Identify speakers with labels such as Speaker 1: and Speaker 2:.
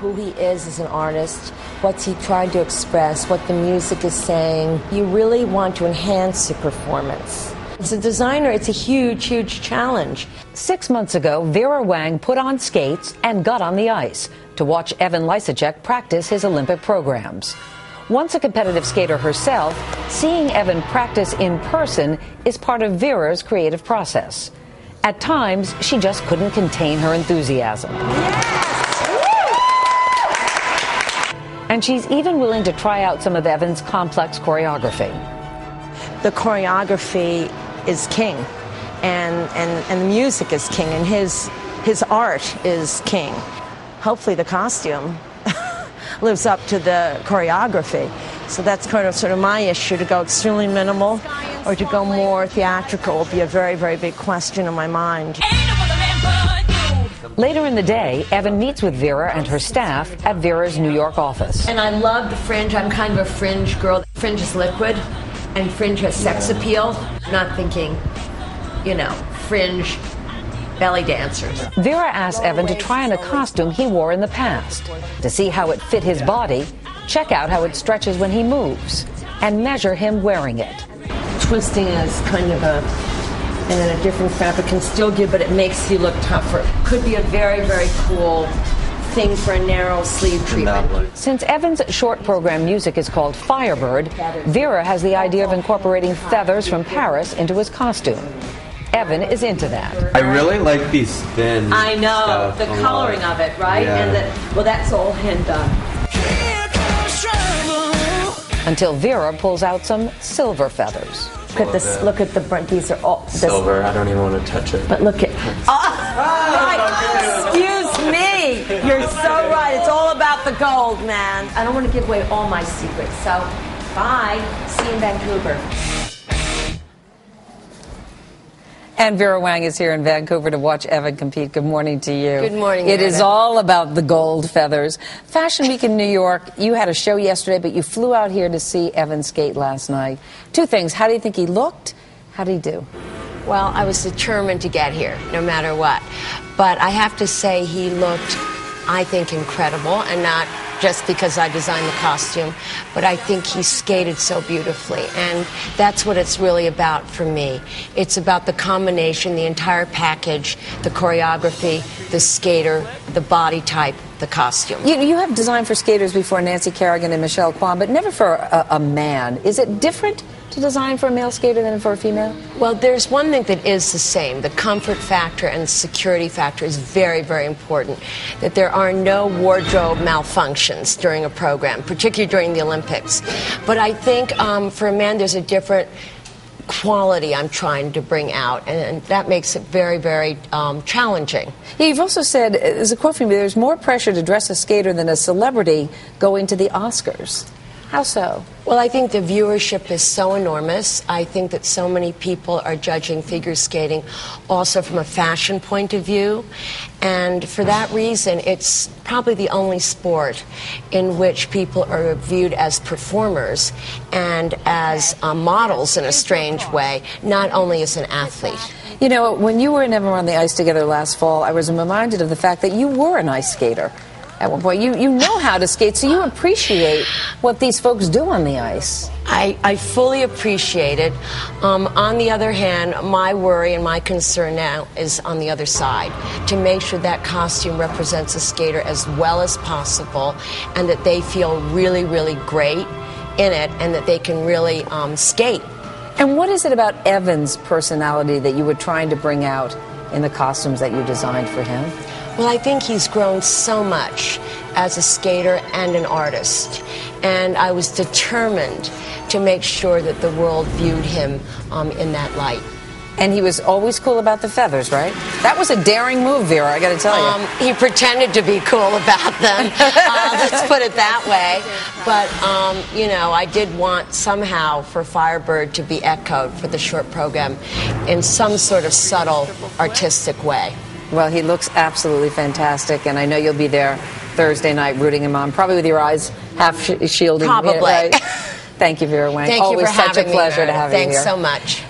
Speaker 1: who he is as an artist, what's he trying to express, what the music is saying. You really want to enhance the performance. As a designer, it's a huge, huge challenge.
Speaker 2: 6 months ago, Vera Wang put on skates and got on the ice to watch Evan Lysacek practice his Olympic programs. Once a competitive skater herself, seeing Evan practice in person is part of Vera's creative process. At times, she just couldn't contain her enthusiasm. And she's even willing to try out some of Evan's complex choreography.
Speaker 1: The choreography is king, and the music is king, and his art is king. Hopefully the costume lives up to the choreography. So that's kind of sort of my issue, to go extremely minimal or to go more theatrical will be a very, very big question in my mind.
Speaker 2: Later in the day, Evan meets with Vera and her staff at Vera's New York office.
Speaker 1: And I love the fringe. I'm kind of a fringe girl. Fringe is liquid, and fringe has sex appeal. Not thinking, you know, fringe belly dancers.
Speaker 2: Vera asked Evan to try on a costume he wore in the past. To see how it fit his body, check out how it stretches when he moves, and measure him wearing it.
Speaker 1: Twisting is kind of and then a different fabric can still give, but it makes you look tougher. Could be a very, very cool thing for a narrow sleeve treatment.
Speaker 2: Since Evan's short program music is called Firebird, Vera has the idea of incorporating feathers from Paris into his costume. Evan is into that.
Speaker 3: I really like these thin
Speaker 1: I know,
Speaker 3: stuff
Speaker 1: the coloring of it, right?
Speaker 3: Yeah.
Speaker 1: And well, that's all hand done.
Speaker 2: Until Vera pulls out some silver feathers.
Speaker 1: Look at this, look at the front, these are all
Speaker 3: silver. I don't even want to touch it.
Speaker 1: But look at, right, excuse me, you're so right, it's all about the gold, man. I don't want to give away all my secrets, so bye, see you in Vancouver.
Speaker 2: And Vera Wang is here in Vancouver to watch Evan compete. Good morning to you.
Speaker 1: Good morning,
Speaker 2: It
Speaker 1: Anna.
Speaker 2: is all about the gold feathers. Fashion Week in New York, you had a show yesterday, but you flew out here to see Evan skate last night. Two things. How do you think he looked? How did he do?
Speaker 1: Well, I was determined to get here, no matter what. But I have to say he looked, I think, incredible, and not just because I designed the costume, but I think he skated so beautifully, and that's what it's really about for me. It's about the combination, the entire package, the choreography, the skater, the body type, the costume.
Speaker 2: You have designed for skaters before, Nancy Kerrigan and Michelle Kwan, but never for a man. Is it different to design for a male skater than for a female?
Speaker 1: Well, there's one thing that is the same. The comfort factor and security factor is very, very important. That there are no wardrobe malfunctions during a program, particularly during the Olympics. But I think for a man, there's a different quality I'm trying to bring out, and that makes it very, very challenging.
Speaker 2: Yeah, you've also said, there's a quote from you, there's more pressure to dress a skater than a celebrity going to the Oscars. How so?
Speaker 1: Well, I think the viewership is so enormous. I think that so many people are judging figure skating also from a fashion point of view. And for that reason, it's probably the only sport in which people are viewed as performers and as models in a strange way, not only as an athlete.
Speaker 2: You know, when you were and Evan were on the ice together last fall, I was reminded of the fact that you were an ice skater. At one point, you know how to skate, so you appreciate what these folks do on the ice.
Speaker 1: I fully appreciate it. On the other hand, my worry and my concern now is on the other side, to make sure that costume represents a skater as well as possible, and that they feel really, really great in it, and that they can really skate.
Speaker 2: And what is it about Evan's personality that you were trying to bring out in the costumes that you designed for him?
Speaker 1: Well, I think he's grown so much as a skater and an artist, and I was determined to make sure that the world viewed him in that light.
Speaker 2: And he was always cool about the feathers, right? That was a daring move, Vera, I gotta tell you.
Speaker 1: He pretended to be cool about them, let's put it that way. But, you know, I did want somehow for Firebird to be echoed for the short program in some sort of subtle, artistic way.
Speaker 2: Well, he looks absolutely fantastic, and I know you'll be there Thursday night rooting him on, probably with your eyes half shielding.
Speaker 1: Probably.
Speaker 2: Right? Thank you, Vera Wang.
Speaker 1: Thank you for having me.
Speaker 2: Always such a pleasure to have you here.
Speaker 1: Thanks so much.